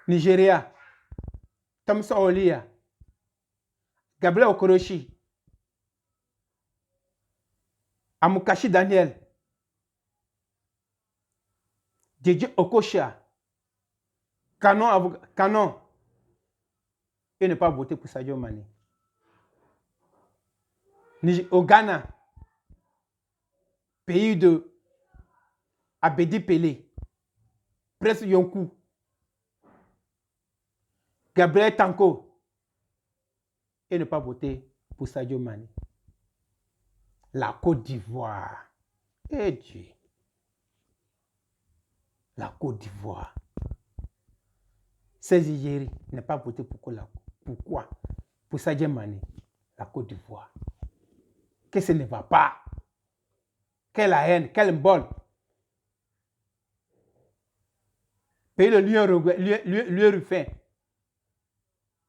Nigeria, Thompson Olia, Gabriel Okorochi, Amukachi Daniel, Djedje Okocha, Canon, et ne pas voter pour Sadio Mané. Au Ghana, pays de Abedi Pelé, Prince Yonkou, Gabriel Tanko, et ne pas voter pour Sadio Mané. La Côte d'Ivoire. Eh Dieu. La Côte d'Ivoire. Sezigeri n'a pas voté pour quoi? Pourquoi? Pour Sadio Mané. La Côte d'Ivoire. Que ce ne va pas. Quelle haine, quel bol. Pays de Lion Ruffin.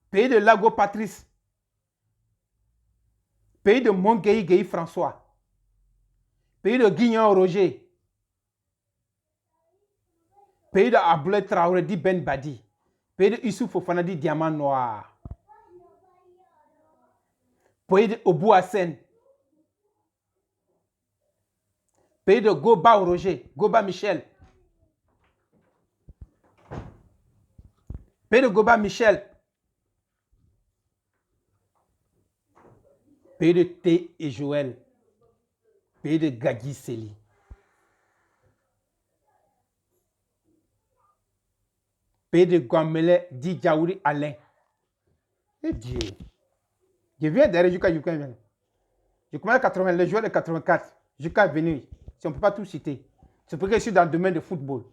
Pays de Lago Patrice. Pays de Montgueï François. Pays de Guignon Roger. Pays de Abdoulaye Traoré dit Ben Badi. Pays de Issouf Fofana dit Diamant Noir. Pays de Obou Hassen. Pays de Goba Roger, Goba Michel. Pays de Goba Michel. Pays de T et Joël. Pays de Gadi Seli. Pays de Guamele dit Djaouri Alain. Et Dieu. Je viens derrière jusqu'à Yukan. Je commence à 80, les joueurs de 84, jusqu'à venir. Si on ne peut pas tout citer. C'est pour que je suis dans le domaine de football.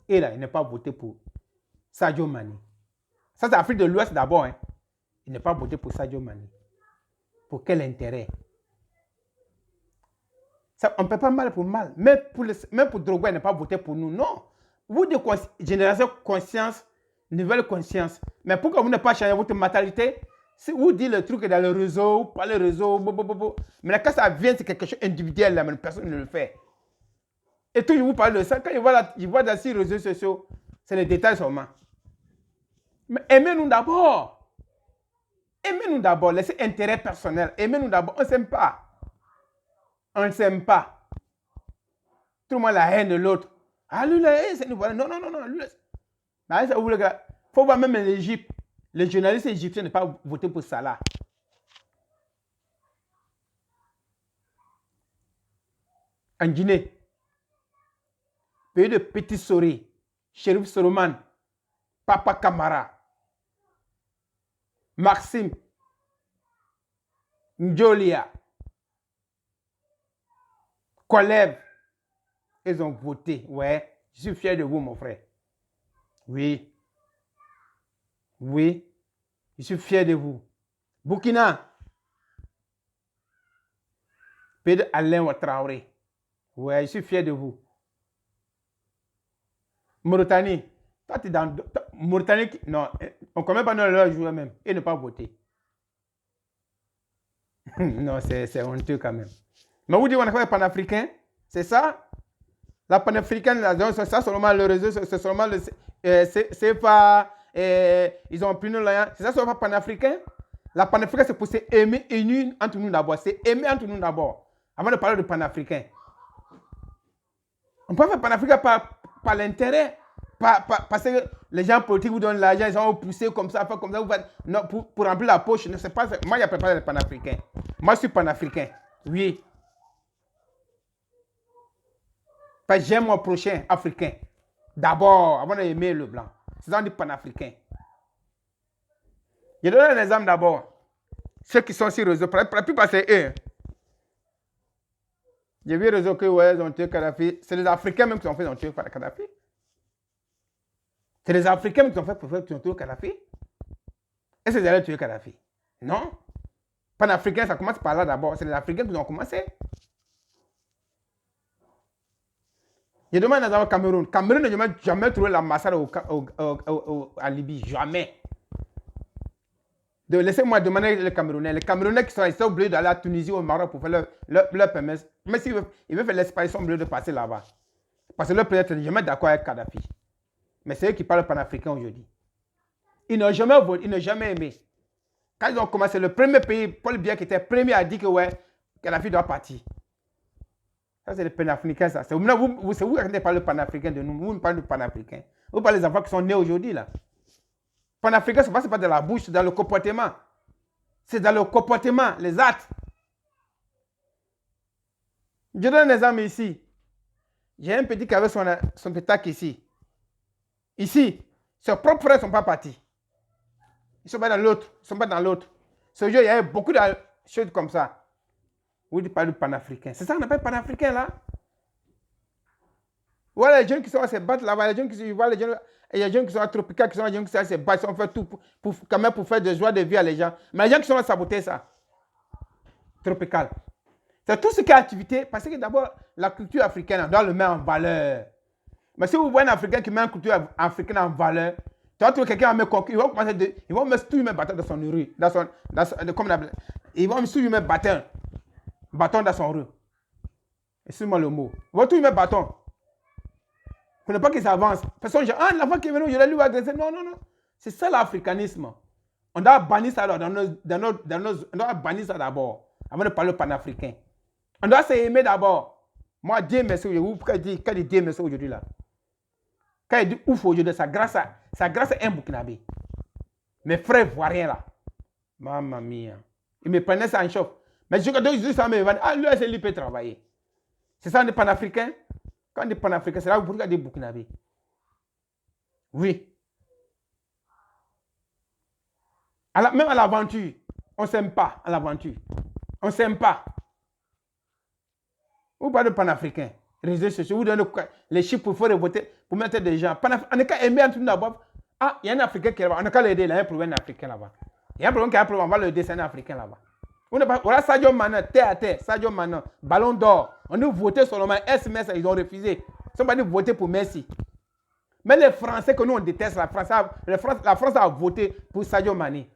Et là, il n'est pas voté pour Sadio Mané. Ça, c'est l'Afrique de l'Ouest d'abord. Hein. Il n'est pas voté pour Sadio Mané. Pour quel intérêt? Ça, on ne peut pas mal pour mal. Même pour Drogba, il n'est pas voté pour nous. Non. Vous de génération conscience, nouvelle conscience. Mais pourquoi vous n'avez pas changé votre mentalité? Si vous dites le truc dans le réseau, pas le réseau, mais quand ça vient, c'est quelque chose d'individuel, là, mais personne ne le fait. Et tout, je vous parle de ça. Quand je vois dans ces réseaux sociaux, c'est les détails seulement. Mais aimez-nous d'abord. Aimez-nous d'abord. Laissez intérêt personnel. Aimez-nous d'abord. On ne s'aime pas. On ne s'aime pas. Tout le monde a la haine de l'autre. Ah, lui, là, c'est nous voilà. Non. Lui, là, faut voir même l'Égypte. Les journalistes égyptiens n'ont pas voté pour Salah. En Guinée, pays de Petit Sori, Chérif Soroman, Papa Kamara, Maxime, Ndjolia, Koleb, ils ont voté. Ouais, je suis fier de vous, mon frère. Oui, je suis fier de vous. Burkina, pays de Alain Ouattara. Ouais, je suis fier de vous. Mauritanie, toi tu es dans Mauritanie, non, on ne connaît pas leur joueur même, et ne pas voter. Non, c'est honteux quand même. Mais vous dites qu'on a fait panafricain, c'est ça? La panafricaine, c'est ça seulement le réseau, c'est seulement le CFA, ils ont pris nous là, c'est ça seulement panafricain? La panafricain, c'est pour s'aimer unis entre nous d'abord, c'est aimer entre nous d'abord, avant de parler de panafricain. On peut faire panafricain par l'intérêt, parce que les gens politiques vous donnent l'argent, ils ont poussé comme ça, comme ça, non, pour remplir la poche. Ne sais pas, moi, il n'y a pas de panafricain. Moi, je suis panafricain. Oui. Parce que j'aime mon prochain africain. D'abord, avant d'aimer le blanc. C'est ça, on dit panafricain. Je donne un exemple d'abord. Ceux qui sont sur le réseau, pour la plupart, c'est eux. J'ai vu le réseau que, ouais, ils ont tué Kadhafi. C'est les Africains même qui ont fait, ils ont tué Kadhafi. C'est les Africains même qui ont fait pour faire tuer Kadhafi. Est-ce qu'ils allaient tuer Kadhafi? Non. Panafricain, ça commence par là d'abord. C'est les Africains qui ont commencé. Je demande à Cameroun. Cameroun n'a jamais trouvé la massacre à Libye. Jamais. Laissez-moi demander les Camerounais. Les Camerounais qui sont obligés d'aller à Tunisie ou au Maroc pour faire leur permis. Mais s'ils veulent faire l'espace, ils sont obligés de passer là-bas. Parce que leur président n'est jamais d'accord avec Kadhafi. Mais c'est eux qui parlent panafricain aujourd'hui. Ils n'ont jamais voté, ils n'ont jamais aimé. Quand ils ont commencé, le premier pays, Paul Biya qui était premier a dit que ouais, Kadhafi doit partir. Ça, c'est le panafricain, ça. C'est vous qui parlez pas le panafricain de nous. Vous ne parlez pas panafricain. Vous parlez des enfants qui sont nés aujourd'hui, là. Panafricain, ce n'est pas dans la bouche, c'est dans le comportement. C'est dans le comportement, les actes. Je donne un exemple ici. J'ai un petit qui avait son pétac ici. Ici, ses propres frères ne sont pas partis. Ils ne sont pas dans l'autre. Ils ne sont pas dans l'autre. Ce jour, il y avait beaucoup de choses comme ça. Vous dites pas du panafricain. C'est ça qu'on appelle panafricain là. Voilà les jeunes qui sont à se battre là-bas. Les jeunes qui sont, les jeunes, il y a des jeunes qui sont à Tropical, qui sont les jeunes qui sont à se battre. Ils ont fait tout quand même pour faire de joie de vie à les gens. Mais les gens qui sont à saboter ça. Tropical. C'est tout ce qui est activité. Parce que d'abord, la culture africaine, on doit le mettre en valeur. Mais si vous voyez un Africain qui met une culture africaine en valeur, tu vas trouver quelqu'un qui va me conclure. Ils vont mettre tout, mettre bâton dans son rue. Ils vont tout mettre bâton dans son rue. Excuse-moi le mot. Ils vont tout mettre bâton. Pour ne pas qu'ils avancent. Personne, l'enfant qui est venu, je l'ai lui agresser. Non, non, non. C'est ça l'africanisme. On doit bannir ça on doit bannir ça d'abord. Avant de parler panafricain. On doit s'aimer d'abord. Moi, Dieu merci aujourd'hui. Quand il dit Dieu merci aujourd'hui là. Quand il dit ouf aujourd'hui, ça grâce à un Burkinabé. Mes frères voiriens là. Mamma mia. Ils me prenaient ça en choc. Mais je dis ça, mais lui, c'est lui qui peut travailler. C'est ça, on est panafricain. Quand on est panafricain, c'est là où vous regardez Burkinabé. Oui. Même à l'aventure, on ne s'aime pas à l'aventure. On ne s'aime pas. Vous parlez de panafricain. Réseaux sociaux, vous donnez les chiffres pour faire voter, pour mettre des gens. On n'est qu'à aimer un truc là-bas. Ah, il y a un Africain qui est là-bas. On n'a qu'à l'aider. Il y a un problème africain là-bas. Il y a un problème qui a un problème. On va le descendre africain là-bas. Voilà Sadio Mané, terre à terre. Sadio Mané, ballon d'or. On a voté seulement SMS, ils ont refusé. Ils sont pas dit voter pour Messi. Mais les Français que nous on déteste, la France a voté pour Sadio Mané.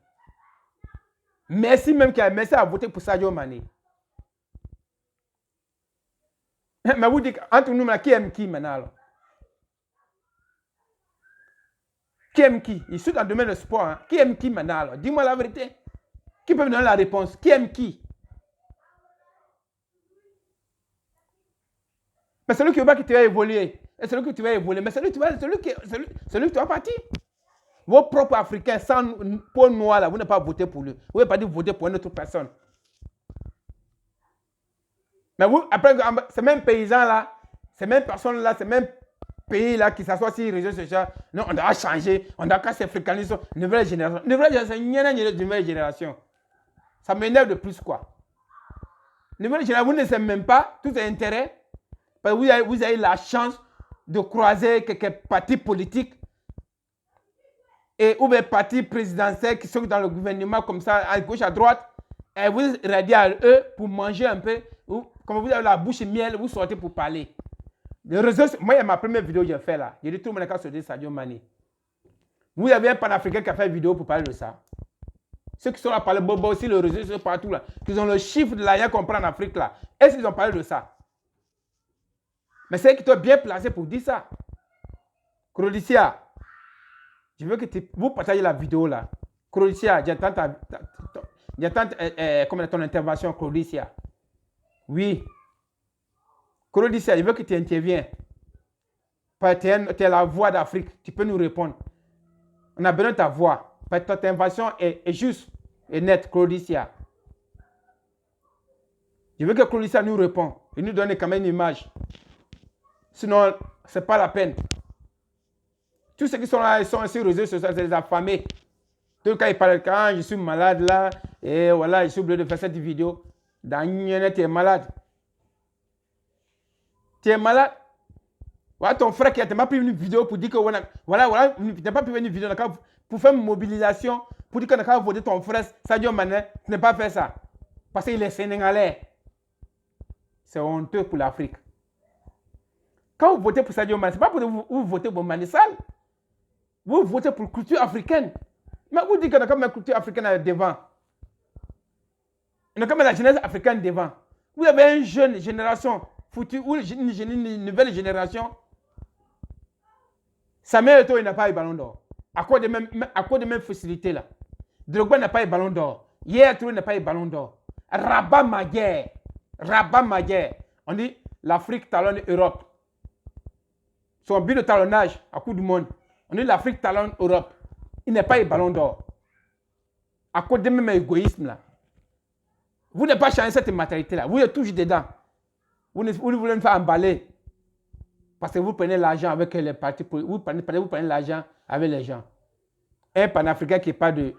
Messi même Messi a voté pour Sadio Mané. Mais vous dites, entre nous, qui aime qui maintenant alors? Qui aime qui? Ils sont dans le domaine du sport. Hein? Qui aime qui maintenant alors? Dis-moi la vérité. Qui peut me donner la réponse? Qui aime qui? Mais celui qui veut pas que tu vas évoluer. Et celui que tu vas évoluer. Mais celui qui va partir. Vos propres Africains, sans peau noire, là, vous n'avez pas voté pour lui. Vous n'avez pas dit voter pour une autre personne. Mais vous, après, ces mêmes paysans-là, ces mêmes personnes-là, ces mêmes pays-là qui s'assoient sur les réseaux sociaux, non, on doit changer, on doit casser l'africanisme, nouvelle génération. Nouvelle génération. Ça m'énerve de plus, quoi. Nouvelle génération, vous ne savez même pas tous les intérêts. Parce que vous avez la chance de croiser quelques partis politiques ou des partis présidentiels qui sont dans le gouvernement comme ça, à gauche, à droite. Et vous radiez à eux pour manger un peu. Comme vous avez la bouche miel, vous sortez pour parler. Moi, il y a ma première vidéo que j'ai fait là. J'ai dit tout le monde a sorti Sadio Mané. Vous avez un panafricain qui a fait une vidéo pour parler de ça. Ceux qui sont là à parler bobo aussi, le réseau, c'est partout là. Qui ont le chiffre de l'argent qu'on prend en Afrique là. Est-ce qu'ils ont parlé de ça? Mais c'est qui sont bien placés pour dire ça. Crodicia, je veux que vous partagez la vidéo là. Crodicia, j'attends ton intervention, Crodicia. Oui. Crodicia, je veux que tu interviennes. Tu es la voix d'Afrique. Tu peux nous répondre. On a besoin de ta voix. Parce que ton intervention est juste et nette, Crodicia. Je veux que Crodicia nous réponde. Et nous donne quand même une image. Sinon, ce n'est pas la peine. Tous ceux qui sont là, ils sont sur les réseaux sociaux, c'est les affamés. Tout le cas, ils parlent quand je suis malade là, et voilà, je suis obligé de faire cette vidéo. Daniel, tu es malade. Tu es malade. Voilà ton frère qui a pas pris une vidéo pour dire que voilà, tu n'as pas pris une vidéo pour faire une mobilisation, pour dire qu'on a voté ton frère Sadio Mané. Tu n'as pas fait ça. Parce qu'il est sénégalais. C'est honteux pour l'Afrique. Quand vous votez pour Sadio Mané, ce n'est pas pour vous voter pour Macky Sall. Vous votez pour la culture africaine. Mais vous dites qu'on a comme la culture africaine devant. On a comme la jeunesse africaine devant. Vous avez une jeune génération foutue ou une nouvelle génération. Samuel Eto'o, il n'a pas eu ballon d'or. À cause de même facilité là. Drogba n'a pas eu ballon d'or. Hier, Touré n'a pas eu ballon d'or. Rabat Maguire. On dit l'Afrique talonne Europe. Son but de talonnage à coup du monde. On dit l'Afrique talonne Europe. Il n'a pas eu ballon d'or. À cause de même égoïsme là. Vous n'avez pas changé cette mentalité là. Vous êtes toujours dedans. Vous voulez me faire emballer. Parce que vous prenez l'argent avec les partis. Vous prenez l'argent avec les gens. Un panafricain qui n'est pas de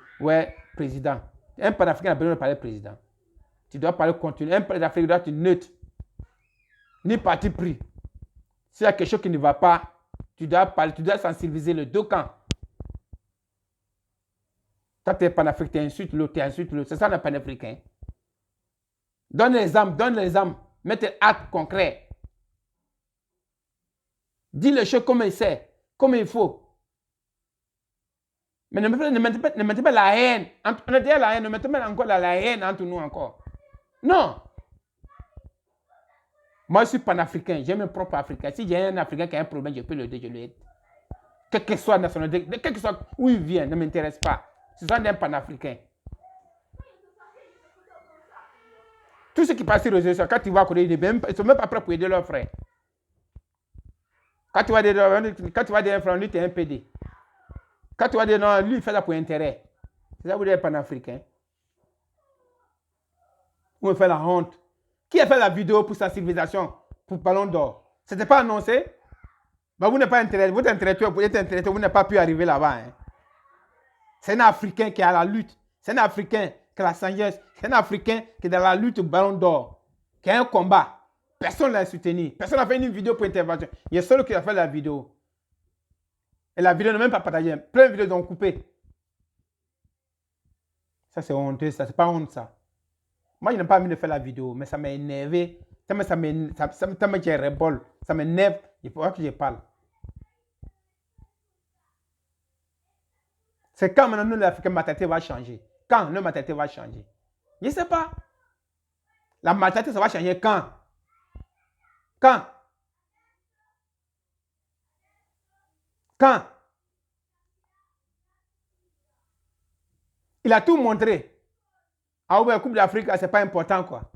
président. Un panafricain n'a pas besoin de parler président. Tu dois parler continu. Un panafricain doit être neutre. Ni parti pris. S'il y a quelque chose qui ne va pas, tu dois sensibiliser les deux camps. Quand tu es panafricain, tu insultes l'autre, C'est ça un panafricain. Donne l'exemple. Mets tes actes concrets. Dis les choses comme il sait, comme il faut. Mais ne mettez pas la haine. On a déjà la haine, ne mettez pas encore la haine entre nous encore. Non. Moi, je suis panafricain, j'ai mon propre Africain. Si j'ai un Africain qui a un problème, je peux l'aider, je l'aide. Quelle que soit la nationalité, quel que soit où il vient, ne m'intéresse pas. Ce sont des panafricains. Tout ce qui passe sur les réseaux, quand tu vas à côté, ils ne sont même pas prêts pour aider leurs frères. Quand tu vas dire un frère, lui, tu es un PD. Quand tu vas dire non, lui, il fait ça pour intérêt. C'est ça, vous êtes panafricain. Vous me faites la honte. Qui a fait la vidéo pour sensibilisation pour Ballon d'Or? Ce n'était pas annoncé? Mais vous n'êtes pas intéressé. Vous êtes intéressé, vous n'avez pas pu arriver là-bas. Hein. C'est un Africain qui est à la lutte. C'est un Africain qui a la sagesse. C'est un Africain qui est dans la lutte au Ballon d'Or. Qui a un combat. Personne ne l'a soutenu. Personne n'a fait une vidéo pour intervention. Il y a seul qui a fait la vidéo. Et la vidéo n'est même pas partagée. Plein de vidéos ont coupé. Ça, c'est honteux. Ça, c'est pas honte, ça. Moi, je n'ai pas envie de faire la vidéo, mais ça m'a énervé. Ça m'a rebelle. Ça m'énerve. Il faut que je parle. C'est quand maintenant l'Africain, ma mentalité va changer. Quand notre mentalité va changer. Je ne sais pas. La mentalité, ça va changer quand? Quand? Quand? Il a tout montré. Ah ouais, la Coupe d'Afrique, c'est pas important, quoi.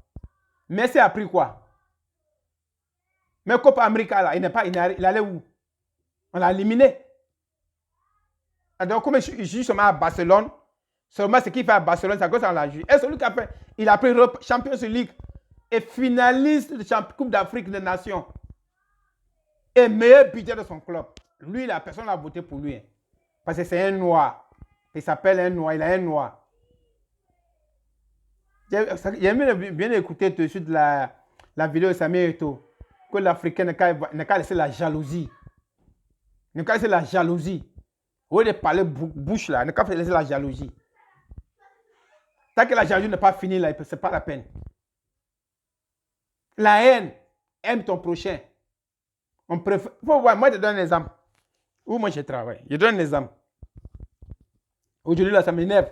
Messi a pris quoi? Mais Coupe América, là, il allait où? On l'a éliminé. Donc, comme il joue seulement à Barcelone, seulement ce qu'il fait à Barcelone, c'est à cause qu'on l'a joué. Et celui qui a fait, il a pris Champions League et finaliste de la Coupe d'Afrique des Nations. Et meilleur budget de son club. Lui, la personne a voté pour lui. Hein. Parce que c'est un noir. Il s'appelle un noir, il a un noir. J'ai bien écouté tout de suite la vidéo de Samuel Eto'o. Que l'Africain n'a qu'à laisser la jalousie. N'a qu'à laisser la jalousie. Au lieu de parler bouche là, n'a qu'à laisser la jalousie. Tant que la jalousie n'est pas finie là, c'est pas la peine. La haine, aime ton prochain. On préfère. Faut voir, moi je te donne un exemple. Où moi je travaille. Je donne un exemple. Aujourd'hui là, ça m'énerve.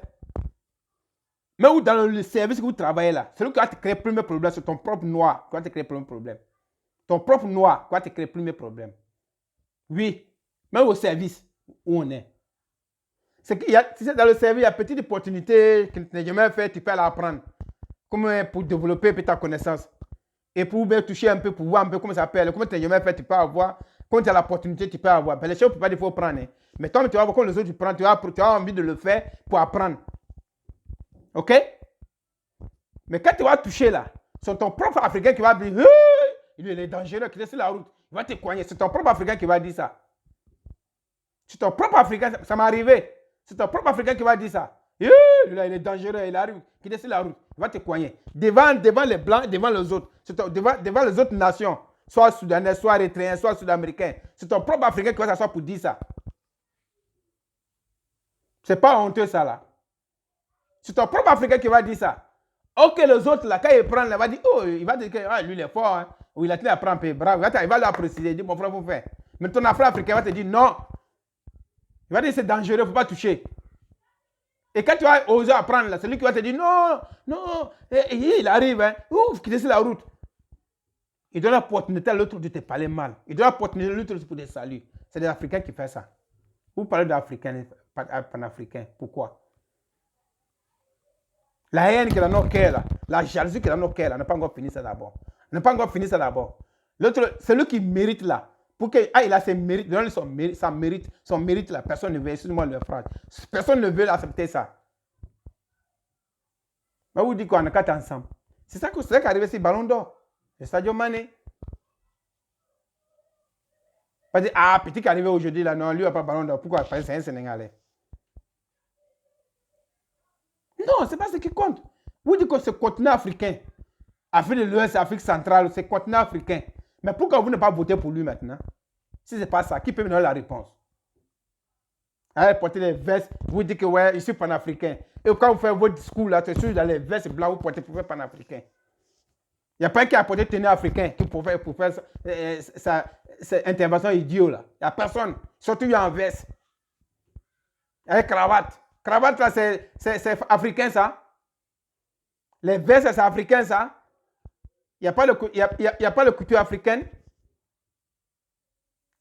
Mais où dans le service que vous travaillez là, celui qui va te créer le premier problème, c'est ton propre noir qui va te créer le premier problème. Ton propre noir qui va te créer le premier problème. Oui, même au service où on est. C'est qu'il y a, si c'est dans le service, il y a petite opportunité que tu n'as jamais fait, tu peux aller apprendre. Comme pour développer ta connaissance. Et pour toucher un peu, pour voir un peu comment ça s'appelle. Comment tu n'as jamais fait, tu peux avoir. Quand tu as l'opportunité, tu peux avoir. Ben, les choses, tu ne peux pas dire qu'il faut prendre. Hein. Mais toi, tu vas voir quand les autres, tu prends, tu as envie de le faire pour apprendre. Ok? Mais quand tu vas toucher là, c'est ton propre Africain qui va dire hey! Il est dangereux, qui laisse la route. Il va te coigner. C'est ton propre Africain qui va dire ça. C'est ton propre Africain, ça m'est arrivé. C'est ton propre Africain qui va dire ça. Hey! Il est dangereux, il arrive, qui laisse la route. Il va te coigner. Devant les Blancs, devant les autres. Devant les autres nations. Soit Soudanais, soit Érythréens, soit Sud-Américains. C'est ton propre Africain qui va s'asseoir pour dire ça. C'est pas honteux ça là. C'est ton propre Africain qui va dire ça. Ok, les autres là, quand ils prennent, il va dire, oh, il va dire que lui il est fort, hein. Ou il a tenu à prendre un peu bravo. Il va l'apprécier, il dit, mon frère, il faut faire. Mais ton frère africain va te dire non. Il va dire, c'est dangereux, il ne faut pas toucher. Et quand tu vas oser apprendre, là, c'est lui qui va te dire, non, non, il arrive, hein. Ouf, qui laisse la route. Il donne l'opportunité à l'autre de te parler mal. Il donne l'opportunité à l'autre pour te saluer. C'est des Africains qui font ça. Vous parlez d'Africains. panafricain. Pourquoi? La haine qui est dans nos cœurs, là, la jalousie qui est dans nos cœurs, là, on n'a pas encore fini ça d'abord. On n'a pas encore fini ça d'abord. L'autre, celui qui mérite là, pour que, il a ses mérites, donne son mérite là, personne ne veut, excuse-moi le phrase, personne ne veut accepter ça. Mais vous dites qu'on a quatre ensemble. C'est ça qui est arrivé sur Ballon d'Or. C'est Sadio Mané. Pas dire, petit qui est arrivé aujourd'hui là, non, lui n'a pas Ballon d'Or. Pourquoi? Parce que c'est un Sénégalais. Non, c'est pas ce qui compte. Vous dites que ce continent africain, Afrique de l'Ouest, Afrique centrale, c'est continent africain. Mais pourquoi vous ne pas voter pour lui maintenant? Si ce n'est pas ça, qui peut me donner la réponse? Allez porter les vestes, vous dites que ouais, je suis panafricain. Et quand vous faites votre discours là, c'est sûr dans les vestes blancs, vous portez pour faire panafricain. Il n'y a pas qui a porté tenue africain qui pour faire sa intervention idiot là. Il n'y a personne. Surtout en veste. Avec cravate. Cravate là, c'est africain ça. Les vestes, c'est africain ça. Il n'y a pas le couture africaine.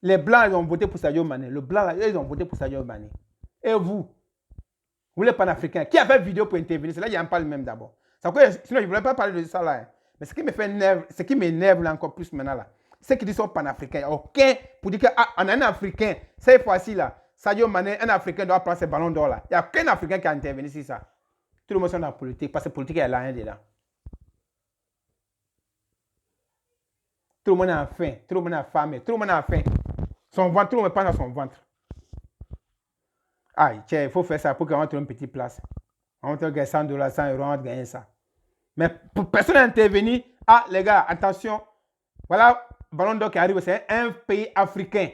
Les blancs, ils ont voté pour Sadio Mané. Le blanc, là, ils ont voté pour Sadio Mané. Et vous les panafricains, qui a fait vidéo pour intervenir? C'est là qu'il n'y a pas le même d'abord. Sinon, je ne voulais pas parler de ça là. Hein. Mais ce qui m'énerve là encore plus maintenant là, c'est qu'ils sont panafricains. OK, pour dire qu'on a un Africain, cette fois-ci là, Sadio Mané, un Africain doit prendre ses ballons d'or là. Il n'y a aucun Africain qui a intervenu sur ça. Tout le monde est dans la politique, parce que la politique, il y a rien dedans. Tout le monde a faim, tout le monde a faim, tout le monde a faim. Son ventre, tout le monde pas dans son ventre. Aïe, tiens, il faut faire ça pour qu'on trouve une petite place. On va gagner 100 $, 100 €, on va gagner ça. Mais pour personne n'a intervenu. Ah, les gars, attention. Voilà, Ballon d'Or qui arrive, c'est un pays africain.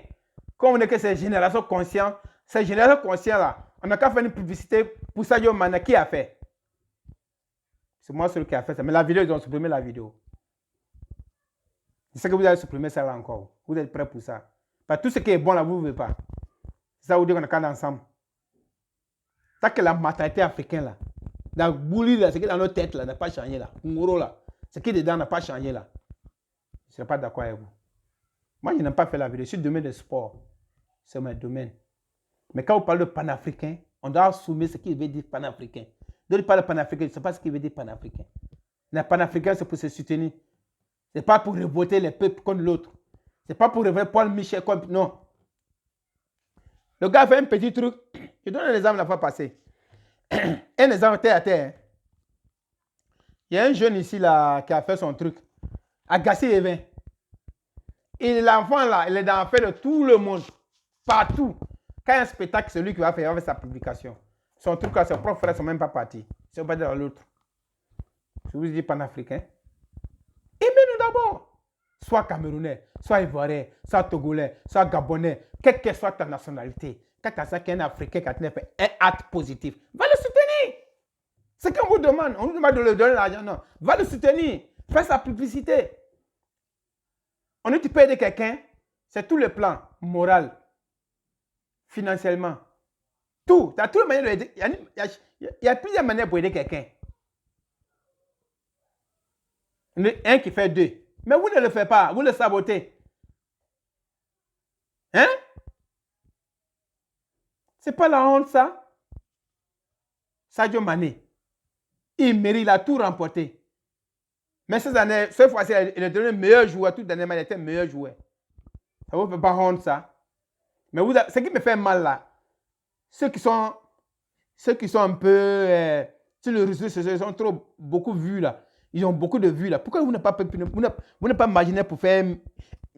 Comme on dit que c'est génération consciente, cette génération consciente là, on n'a qu'à faire une publicité pour Sadio Mané. Qui a fait? C'est moi celui qui a fait ça. Mais la vidéo, ils ont supprimé la vidéo. Je sais que vous allez supprimer ça là encore. Vous êtes prêts pour ça? Parce que tout ce qui est bon là, vous ne voulez pas. C'est ça vous dit qu'on a qu'à ensemble. Tant que la mentalité africaine là, la bouli là, ce qui est dans nos têtes là, n'a pas changé là. Ngoro là, ce qui est dedans n'a pas changé là. Je ne serai pas d'accord avec vous. Moi, je n'ai pas fait la vidéo. Je suis le domaine de sport. C'est mon domaine. Mais quand vous parlez de panafricain, on doit assumer ce qu'il veut dire panafricain. Donc, il parle de panafricain, je ne sais pas ce qu'il veut dire panafricain. Le panafricain, c'est pour se soutenir. Ce n'est pas pour révolter les peuples contre l'autre. Ce n'est pas pour révolter Paul Michel contre... Non. Le gars fait un petit truc. Je donne un exemple la fois passée. Un exemple terre à terre. Il y a un jeune ici là, qui a fait son truc. Agassi Evin. Et l'enfant là, il est dans l'affaire de tout le monde. Partout. Quand il y a un spectacle, c'est lui qui va faire sa publication. Son truc là, ses propres frères ne sont même pas partis. Ils sont pas dans l'autre. Je vous dis panafricain. Aimez-nous d'abord. Soit camerounais, soit ivoirien, soit togolais, soit gabonais, quelle que soit ta nationalité. Quand tu as ça qu'un Africain qui a fait un acte positif, va le soutenir. C'est qu'on vous demande. On ne vous demande de lui donner l'argent, non. Va le soutenir. Fais sa publicité. On dit tu peux aider quelqu'un, c'est tout le plan moral, financièrement. Tout. Tu as toutes les manières d'aider. Il y a plusieurs manières pour aider quelqu'un. Un qui fait deux. Mais vous ne le faites pas. Vous le sabotez. Hein? C'est pas la honte, ça? Sadio Mané. Il mérite, il a tout remporté. Mais cette fois-ci, il est devenu meilleur joueur. Tout dernièrement, il était meilleur joueur. Ça ne vous fait pas honte, ça? Mais ce qui me fait mal, là, ceux qui sont un peu sur le réseau social, ils sont beaucoup vus, là. Ils ont beaucoup de vues, là. Pourquoi vous n'avez pas imaginé pour faire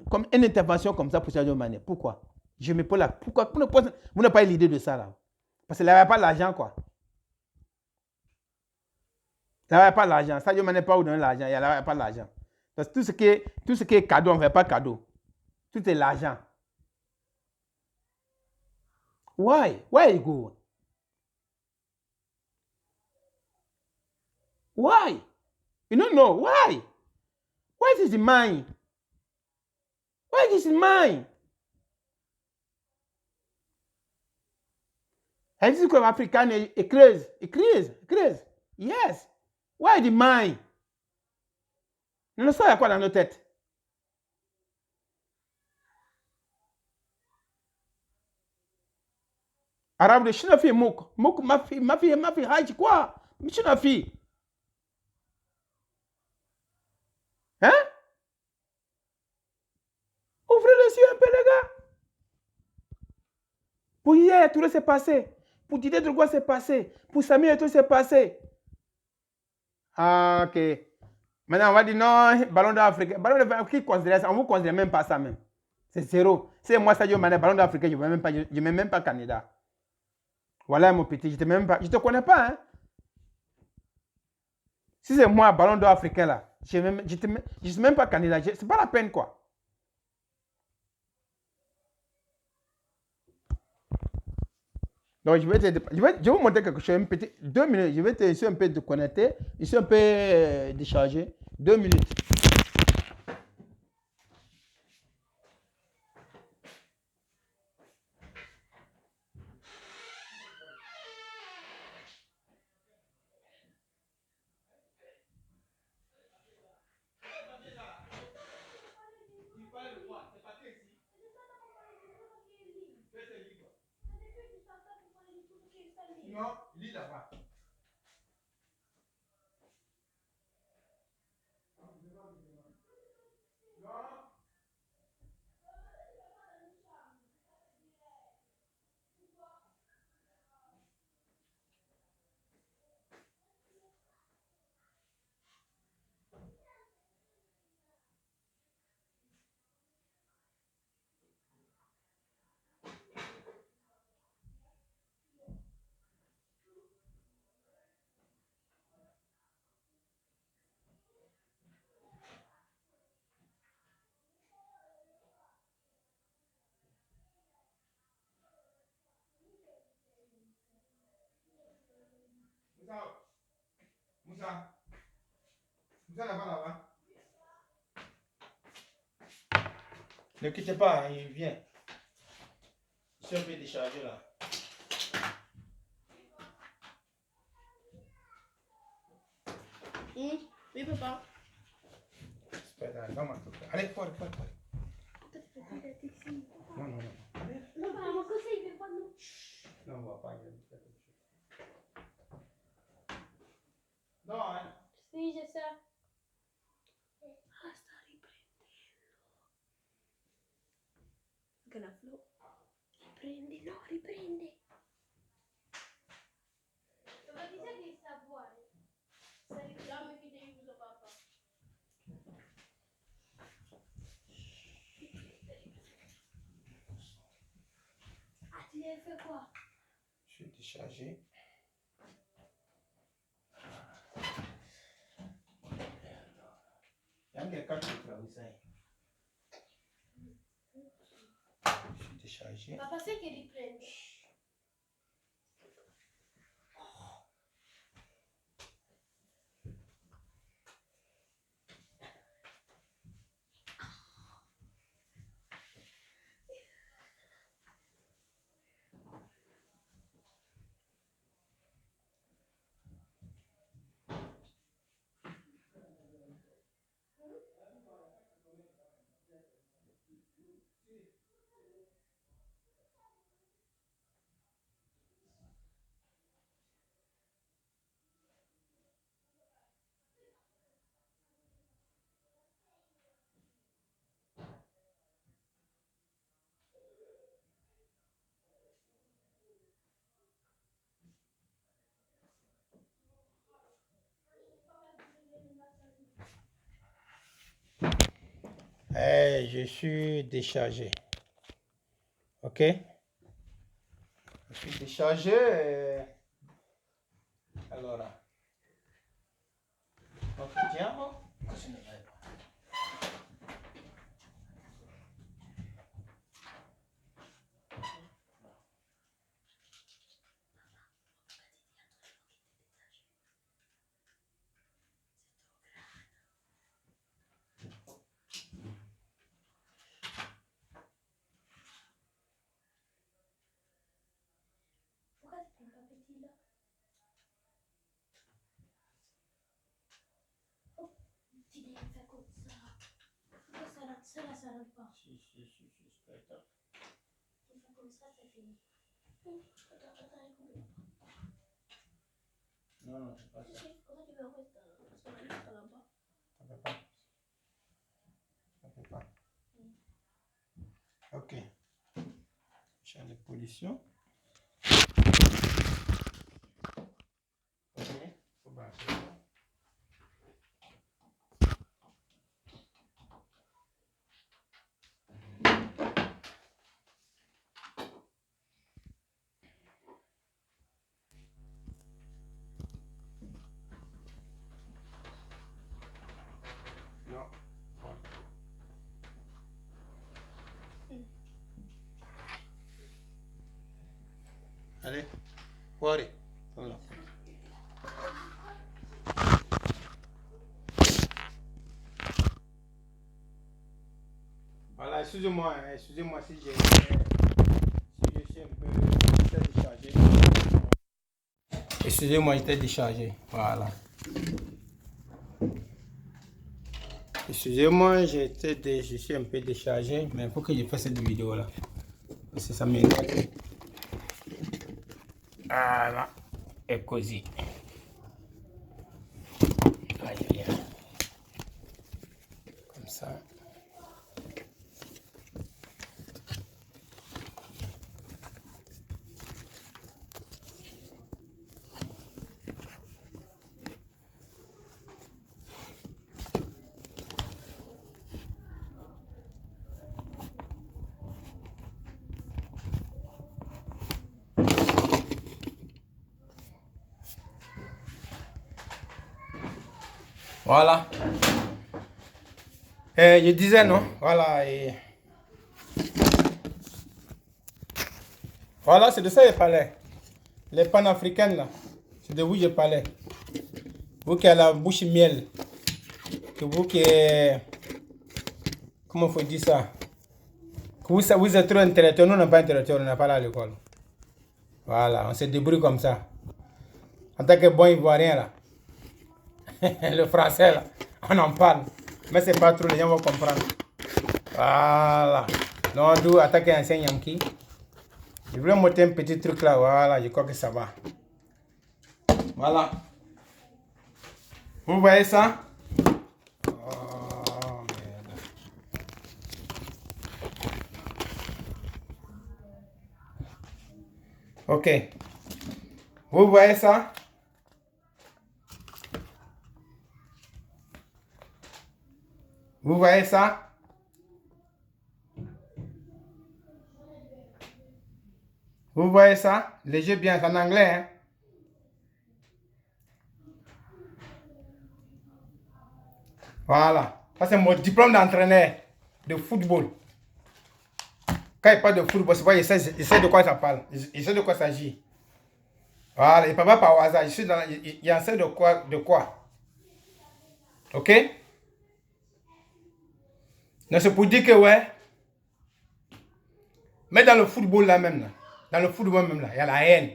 comme une intervention comme ça pour Sadio Mané? Pourquoi? Je me pose là. Pourquoi vous n'avez pas eu l'idée de ça, là? Parce qu'il n'avait pas l'argent, quoi. Il n'avait pas l'argent. Sadio Mané n'a pas où donner l'argent. Il n'avait pas l'argent. Parce que tout ce qui est cadeau, on ne fait pas cadeau. Tout est l'argent. Why? Where you go? Why? You don't know. Why? Why is it mine? Why is it mine? Est-ce que l'Africain est crazy? Crazy. Yes. Why is it mine? Non, ça, il y a quoi dans nos têtes? Arabe de Chine fille, Mouk. Mouk, ma fille, Haïti, quoi? Chine fille. Hein? Ouvrez les yeux un peu, les gars. Pour hier, tout s'est passé. Pour Didier Drogba, c'est passé. Pour Samir, tout s'est passé. Ah, ok. Maintenant, on va dire non, ballon d'Afrique. Ballon d'Afrique, on ne vous considère même pas ça même. C'est zéro. C'est moi, Sadio Mané, ballon d'Afrique, je ne mets même pas candidat. Voilà, mon petit, je ne te connais pas. Hein? Si c'est moi, ballon d'or africain, là, je ne suis même pas candidat. C'est pas la peine, quoi. Donc, je vais vous montrer quelque chose, un petit, 2 minutes. Je vais te essayer un peu de connecter, essayer un peu décharger. 2 minutes. Non, lis là-bas. Moussa, Moussa là-bas. Ne quittez pas, hein, il vient. Je suis un peu déchargé là. Oui, papa. Allez, fort. Non. Non, maman, comme ça, il fait pas de nous. Non, on va pas. Non, hein. Sì, c'è sta. Ah, sta riprendendo. Ganaflo. Riprende, no, riprende. Ma ti sa che sta buono? Sta riprendendo che devi usare papà. Ah, tu l'as fait quoi? Je suis déchargé. Il y a quelqu'un qui travaille ça. Je suis déchargé. Papà, sai che riprende? Je suis déchargé. Ok? Je suis déchargé. Allora. Vediamo. Cosa ne vai? Pourquoi tu prends pas petit là? Oh, tu devi fare comme ça. Ça là, ça rentre pas. Si, aspetta. Tu fais comme ça, c'est fini. Non, non, c'est pas ça. Comment tu peux envoyer ça là-bas? Ça peut pas. Ça peut pas. Ok. Champ de pollution. Ok. Faut brancher ça. Non. Allez, fuori. Voilà. Voilà, excusez-moi si je suis un peu déchargé. Excusez-moi, j'étais déchargé. Voilà. Excusez-moi, je suis un peu déchargé, mais il faut que je fasse cette vidéo là. Parce que ça m'énerve. Voilà. Et così. Aïe, aïe, aïe. Comme ça. Voilà. Je disais non. Voilà. Voilà, c'est de ça que je parlais. Les panafricaines là. C'est de vous que je parlais. Vous qui avez la bouche miel. Que vous qui... Comment faut dire ça? Que vous êtes trop intellectuel. Nous, on n'est pas intellectuel. On n'est pas là à l'école. Voilà. On se débrouille comme ça. En tant que bon ivoirien là. Le français là. On en parle. Mais c'est pas trop. Les gens vont comprendre. Voilà. Non, d'où attaquer un Yankee. Je voulais monter un petit truc là. Voilà. Je crois que ça va. Voilà. Vous voyez ça? Oh, merde. Ok. Vous voyez ça? Vous voyez ça? Vous voyez ça? Léger bien, c'est en anglais. Hein? Voilà. Ça, c'est mon diplôme d'entraîneur de football. Quand il parle de football, c'est pas, il sait de quoi ça parle. Il sait de quoi il s'agit. Voilà. Il ne parle pas par hasard. Il en sait de quoi. Ok? Donc, c'est pour dire que, ouais. Mais dans le football là même, là. Dans le football même, là, il y a la haine.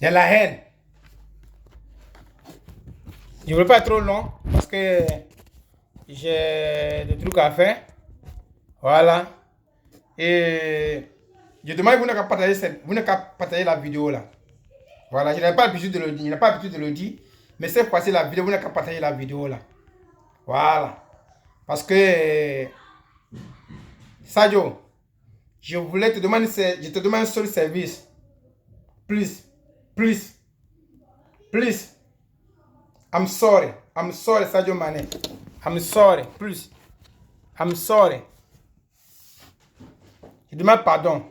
Il y a la haine. Je ne veux pas être trop long parce que j'ai des trucs à faire. Voilà. Et je demande que vous n'avez qu'à partager la vidéo là. Voilà, je n'ai pas l'habitude de le dire. Je n'ai pas l'habitude de le dire. Mais cette fois-ci, la vidéo, vous n'avez qu'à partager la vidéo là. Voilà. Parce que Sadio, je te demande un seul service. Please. I'm sorry, Sadio Mané. I'm sorry, please. I'm sorry. Je demande pardon.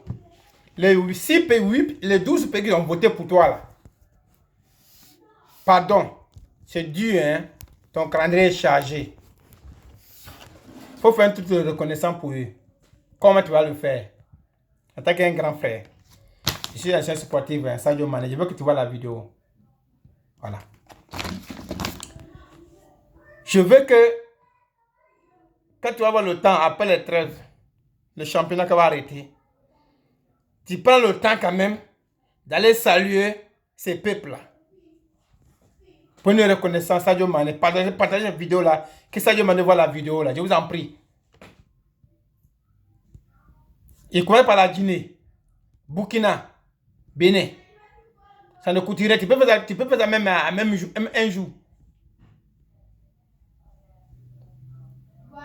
Les 6 pays, les 12 pays qui ont voté pour toi là. Pardon. C'est dur, hein. Ton calendrier est chargé. Faut faire un truc de reconnaissance pour eux. Comment tu vas le faire? En tant qu'un grand frère. Je suis un chef sportif, hein, Sadio Mané. Je veux que tu vois la vidéo. Voilà. Je veux que quand tu vas avoir le temps, après les trêves, le championnat qui va arrêter, tu prends le temps quand même d'aller saluer ces peuples-là. Pour une reconnaissance, Sadio Mané, partagez la vidéo là, que Sadio Mané voit la vidéo là, je vous en prie. Il commence par la Guinée, Burkina, Bénin. Ça ne coûterait, tu peux faire ça même un jour.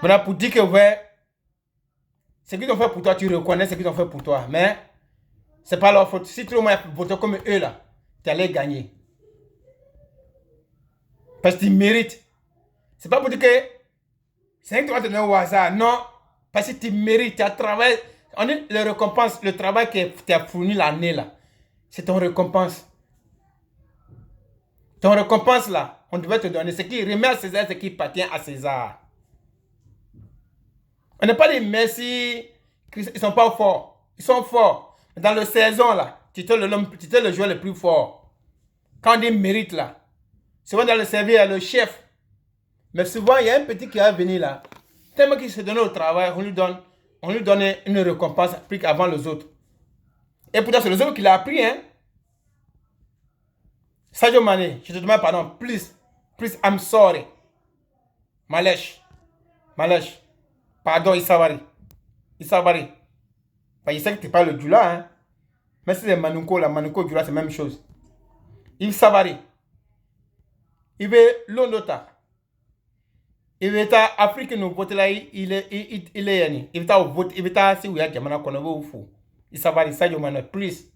Voilà, pour dire que ouais, ce qu'ils ont fait pour toi, tu reconnais ce qu'ils ont fait pour toi. Mais c'est pas leur faute. Si tout le monde votait comme eux là, tu allais gagner. Parce qu'ils méritent. C'est pas pour dire que c'est un que tu vas te donner au hasard. Non. Parce que tu mérites, tu as travaillé. On dit le récompense, le travail que tu as fourni l'année là. C'est ton récompense. Ton récompense là, on devait te donner. Ce qui remet à César, ce qui appartient à César. On n'est pas des merci. Ils sont pas forts. Ils sont forts. Dans la saison là, tu étais le joueur le plus fort. Quand on dit mérite là, souvent dans le service, il y a le chef. Mais souvent, il y a un petit qui va venir là. Tellement qu'il se donne au travail, on lui donne une récompense plus qu'avant les autres. Et pourtant, c'est les autres qui l'ont appris, hein. Sadio Mané, je te demande pardon. Please, I'm sorry. Malèche. Pardon, Issavari. Il sait que tu n'es pas le Dula, hein. Mais si c'est Manunko, là, Manunko, Dula, c'est la même chose. Il Savary. Il veut l'Ondota. Il veut ta Afrique, nous voter là, il est, il veut ta vote, il veut ta, si vous avez un qu'on a vu, fou. Il Savary, Sadio Mané, please.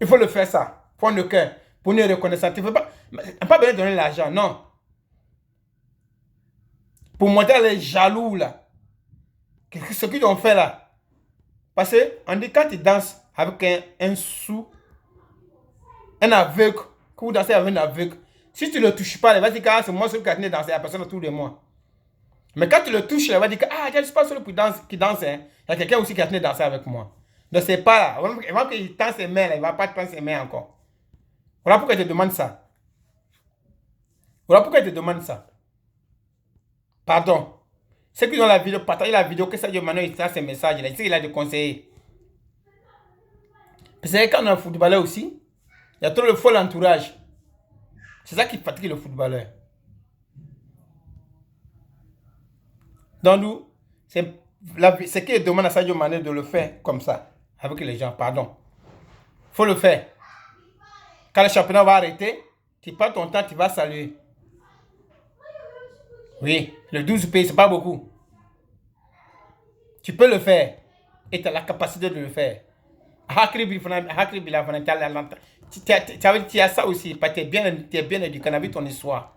Il faut le faire ça. Pour le cœur. Pour une reconnaissance. Tu ne veux pas besoin de donner l'argent, non. Pour montrer les jaloux, là. Ce qu'ils ont fait, là. Parce qu'on dit quand tu danses avec un sou, un aveugle, quand vous dansez avec un aveugle, si tu ne le touches pas, il va dire que c'est moi seul qui a tenu danser la personne tous les mois. Mais quand tu le touches, il va dire que je ne suis pas seul qui danse. Hein. Il y a quelqu'un aussi qui a tenu danser avec moi. Donc c'est pas là. Avant qu'il tend ses mains, là, il ne va pas te prendre ses mains encore. Voilà pourquoi je te demande ça. Pardon. Ceux qui ont la vidéo, partagez la vidéo, que Sadio Mané il a ses messages là. Il a des conseils. Parce que quand on a un footballeur aussi, il y a trop de faux entourage. C'est ça qui fatigue le footballeur. Donc nous, c'est ce qui demande à Sadio Mané de le faire comme ça, avec les gens, pardon. Il faut le faire. Quand le championnat va arrêter, tu prends ton temps, tu vas saluer. Oui, le 12 pays, c'est pas beaucoup. Tu peux le faire. Et tu as la capacité de le faire. Tu as ça aussi, parce que tu es bien éduqué, on a vu ton histoire.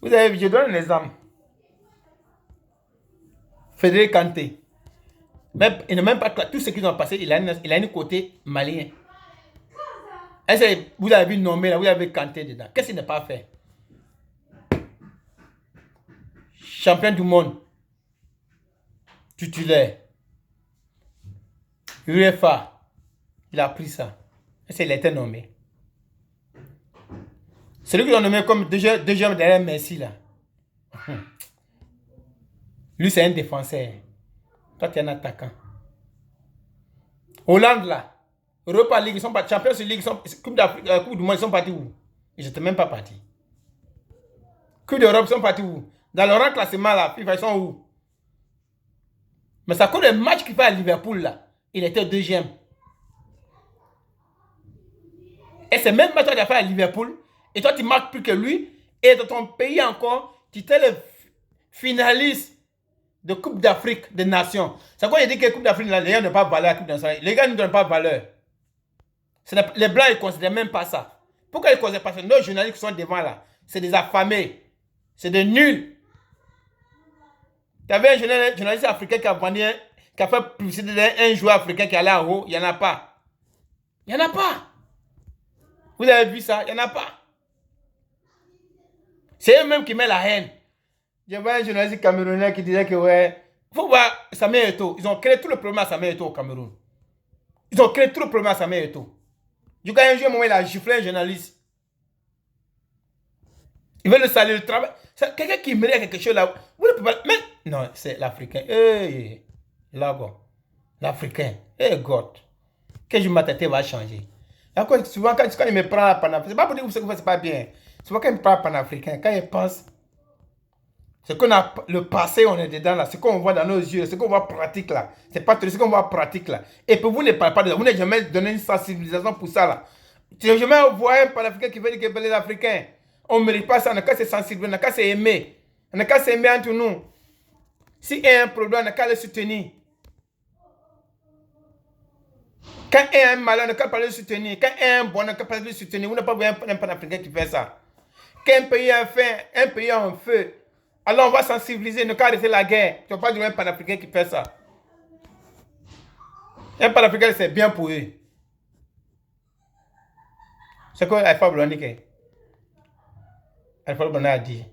Vous avez vu, je donne un exemple. Frédéric Kanté. Il n'a même pas tout ce qu'ils ont passé, il a un côté malien. Est-ce que vous avez vu nommé là, vous avez Kanté dedans. Qu'est-ce qu'il n'a pas fait? Champion du monde. Titulaire. UEFA. Il a pris ça. Est-ce qu'il a été nommé? Celui qu'ils ont nommé comme deuxième derrière Messi là. Lui c'est un défenseur. Toi tu es un attaquant. Hollande là. Europa League, ils sont pas Champions League, Coupe d'Afrique, Coupe du Monde, ils sont partis où? Ils n'étaient même pas partis. Coupe d'Europe, ils sont partis où? Dans le rang classement là, ils sont où? Mais ça compte le match qu'il fait à Liverpool là. Il était deuxième. Et c'est même match qu'il a fait à Liverpool. Et toi tu marques plus que lui. Et dans ton pays encore, tu étais le finaliste de Coupe d'Afrique des Nations. C'est quoi il dit que Coupe d'Afrique, les gars n'ont pas valeur à Coupe d'Afrique. Les gars ne donnent pas valeur. Les Blancs, ils ne considèrent même pas ça. Pourquoi ils ne considèrent pas ça? Nos journalistes qui sont devant là, c'est des affamés. C'est des nuls. Tu avais un journaliste africain qui a fait publicité d'un joueur africain qui allait en haut. Il n'y en a pas. Il n'y en a pas. Vous avez vu ça? Il n'y en a pas. C'est eux-mêmes qui mettent la haine. J'avais un journaliste camerounais qui disait que ouais, il faut voir Samuel Eto'o. Ils ont créé tout le problème à Samuel Eto'o au Cameroun. Ils ont créé tout le problème à Samuel Eto'o. Du coup, un jour, il a giflé un journaliste. Il veut le saluer, le travail. Quelqu'un qui mérite quelque chose là. Vous ne pouvez pas. Mais non, c'est l'Africain. Hey, là, bon. L'Africain. Hey, God. Quel jour ma tête va changer. Souvent, quand il me prend la panafricain, c'est pas pour dire que c'est pas bien. Souvent, quand il me prend la panafricain, quand il pense. Ce qu'on a, le passé, on est dedans là. Ce qu'on voit dans nos yeux, ce qu'on voit pratique là. C'est pas tout ce qu'on voit pratique là. Et puis vous ne parlez pas de ça. Vous n'avez jamais donné une sensibilisation pour ça là. Tu n'as jamais vu un panafricain qui veut dire que les Africains, on ne mérite pas ça. On n'a qu'à se sensibiliser, on n'a qu'à s'aimer. On n'a qu'à s'aimer entre nous. S'il y a un problème, on n'a qu'à le soutenir. Quand il y a un malheur, on n'a qu'à pas le soutenir. Quand il y a un bon, on n'a qu'à pas le soutenir. Vous n'avez pas vu un panafricain qui fait ça. Quand un pays a faim, un pays a un feu, alors on va sensibiliser, ne pas arrêter la guerre. Tu ne vas pas dire un panafricain qui fait ça. Un panafricain, c'est bien pour eux. C'est quoi Alpha Blondy a dit.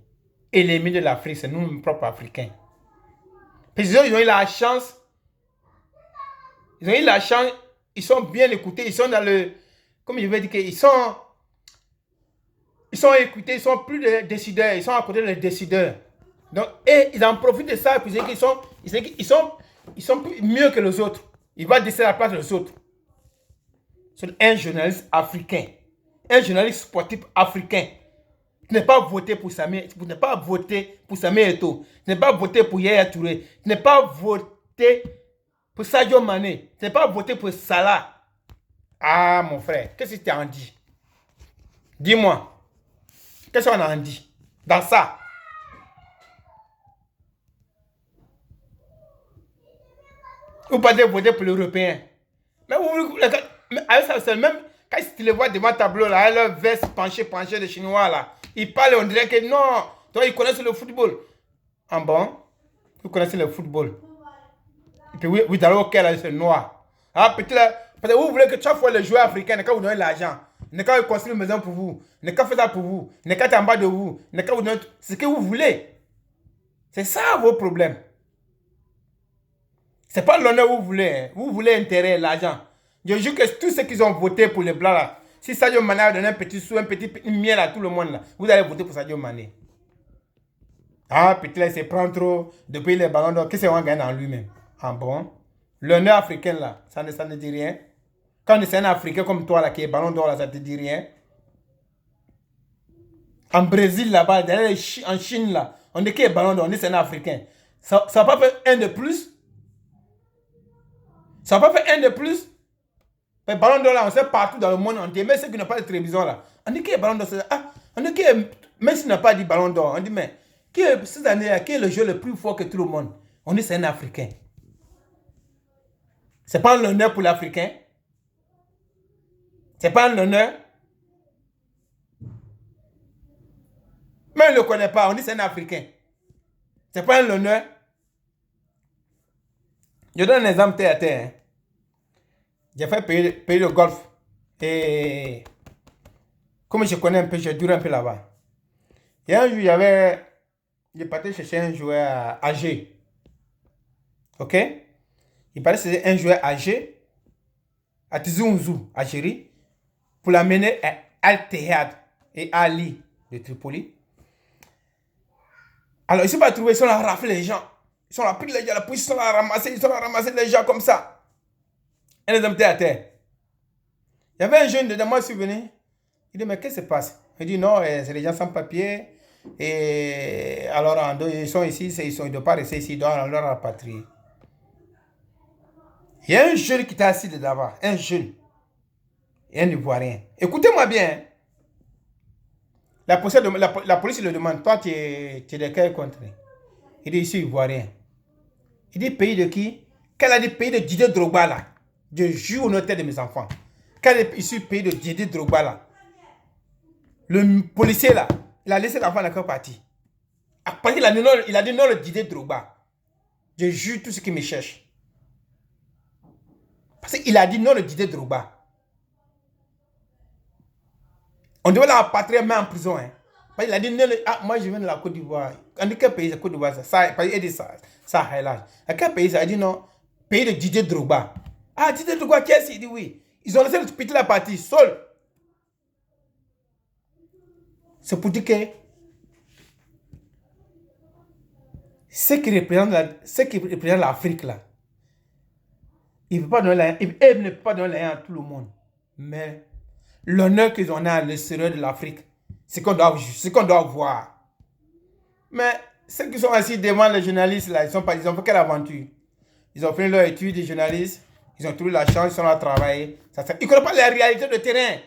Et l'ennemi de l'Afrique, c'est nous, propres Africains. Puis ils ont eu la chance. Ils ont eu la chance. Ils sont bien écoutés. Ils sont dans le... Comme je vais dire, ils sont écoutés. Ils sont plus des décideurs. Ils sont à côté des décideurs. Donc, et ils en profitent de ça. Puis ils sont mieux que les autres. Ils vont décider la place des autres. C'est un journaliste africain. Un journaliste sportif africain. Tu n'es pas voté pour Samir. Tu n'es pas voté pour Samir Eto'o. Tu n'es pas voté pour Yaya Touré. Tu n'es pas voté pour Sadio Mané. Tu n'es pas voté pour Salah. Ah, mon frère, qu'est-ce que tu en dis? Dis-moi. Qu'est-ce qu'on en dit dans ça? Vous pouvez voter pour l'Européen. Mais avec ça, c'est même quand tu les vois devant le tableau, là, leur veste penchée, les Chinois, là, ils parlent, on dirait que non, toi, ils connaissent le football. Ah bon? Vous connaissez le football. Et puis, oui, dans le cas, là, c'est noir. Ah, petit là, parce que vous voulez que chaque fois les joueurs africains, ne qu'à vous donner l'argent, ne qu'à construire une maison pour vous, ne qu'à faire ça pour vous, ne qu'à être en bas de vous, ne qu'à vous donner ce que vous voulez. C'est ça vos problèmes. C'est pas l'honneur que vous voulez. Hein. Vous voulez intérêt, l'argent. Je jure que tous ceux qui ont voté pour les blancs là, si Sadio Mané a donné un petit sou, un petit miel à tout le monde là, vous allez voter pour Sadio Mané. Ah, petit là, il se prend trop depuis les ballons d'or. Qu'est-ce qu'on va gagner en lui-même? Ah bon? L'honneur africain là, ça ne dit rien. Quand c'est un Africain comme toi là, qui est ballon d'or là, ça te dit rien. En Brésil là-bas, en Chine là, on dit qu'il est ballon d'or, on dit c'est un Africain. Ça va pas faire un de plus? Ça va pas faire un de plus? Mais ballon d'or là, on sait partout dans le monde entier. Mais ceux qui n'ont pas de télévision là, on dit qu'il est ballon d'or. Ah, on dit qu'il est, même s'il n'a pas dit ballon d'or, on dit mais cette année-là, qui est le jeu le plus fort que tout le monde? On dit c'est un Africain. C'est pas un honneur pour l'Africain? C'est pas un honneur? Mais il ne le connaît pas, on dit c'est un Africain. C'est pas un honneur? Je donne un exemple terre à terre. Hein. J'ai fait pays de golf. Et comme je connais un peu, je dure un peu là-bas. Il y a un jour, j'ai parti chercher un joueur âgé. Ok? Il paraît que c'était un joueur âgé à Tizounzou, Algérie, pour l'amener à Al-Tehad et Ali de Tripoli. Alors, ils ne sont pas trouvés, ils sont là raflé les gens. Ils sont là, pris les gens, la police, ils sont là ramasser les gens comme ça. Et les hommes étaient à terre. Il y avait un jeune dedans, moi, je suis venu. Il dit, mais qu'est-ce qui se passe? Il dit, non, c'est les gens sans papier. Et alors, ils sont ici, ils ne doivent pas rester ici, ils doivent leur rapatrier. Il y a un jeune qui était assis dedans, un jeune. Et un Ivoirien. Écoutez-moi bien. La police le demande, toi, tu es de quel country? Il dit, ici, Ivoirien. Il dit, pays de qui? Qu'elle a dit, pays de Didier Drogba, là. Je jure au nom de mes enfants. Quand il est issu du pays de Didier Drogba, là, le policier, là, il a laissé l'enfant dans quel parti? Après, il a dit non, le Didier Drogba. Je jure tout ce qui me cherche. Parce qu'il a dit non, le Didier Drogba. On devait la rapatrier même en prison. Hein. Il a dit non, moi je viens de la Côte d'Ivoire. On dit quel pays c'est Côte d'Ivoire? Il dit ça. À quel pays ça? Il dit non, pays de Didier Drogba. Ah, Didier Drogba, qui est-ce? Il dit oui. Ils ont laissé le petit la partie seul. C'est pour dire que ce qui représente l'Afrique là, il ne peut pas donner ne peut pas donner à tout le monde. Mais l'honneur qu'ils ont à l'extérieur de l'Afrique, c'est qu'on doit voir. Mais ceux qui sont assis devant les journalistes, là, ils ont fait quelle aventure? Ils ont fait leur étude de journalistes, ils ont trouvé la chance, ils sont là à travailler. Ils ne connaissent pas la réalité de terrain.